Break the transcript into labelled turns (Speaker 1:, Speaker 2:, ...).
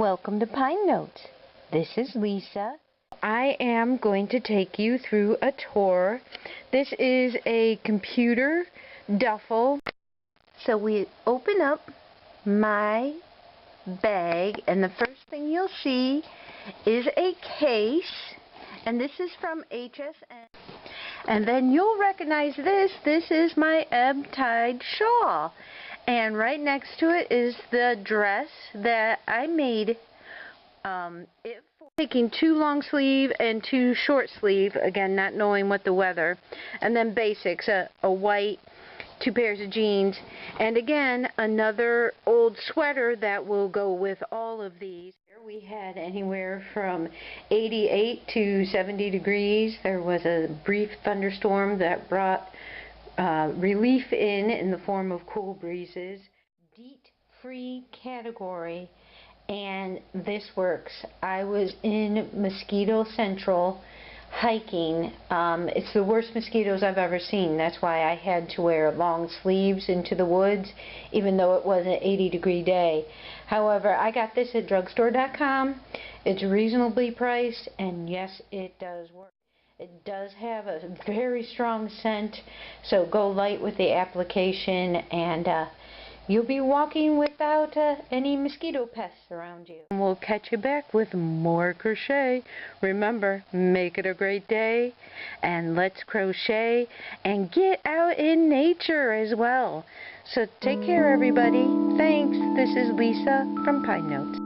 Speaker 1: Welcome to Pine Notes. This is Lisa. I am going to take you through a tour. This is a computer duffel. So we open up my bag and the first thing you'll see is a case, and this is from HSN. And then you'll recognize this. This is my ebb-tied shawl. And right next to it is the dress that I made it for taking 2 long sleeve and 2 short sleeve, again not knowing what the weather, and then basics, a white, 2 pairs of jeans, and again another old sweater that will go with all of these. We had anywhere from 88 to 70 degrees. There was a brief thunderstorm that brought relief in the form of cool breezes. DEET-free category, and this works. I was in Mosquito Central hiking. It's the worst mosquitoes I've ever seen. That's why I had to wear long sleeves into the woods, even though it was an 80-degree day. However, I got this at drugstore.com. It's reasonably priced, and yes, it does work. It does have a very strong scent, so go light with the application, and you'll be walking without any mosquito pests around you. And we'll catch you back with more crochet. Remember, make it a great day, and let's crochet and get out in nature as well. So take care, everybody. Thanks. This is Lisa from Pine Notes.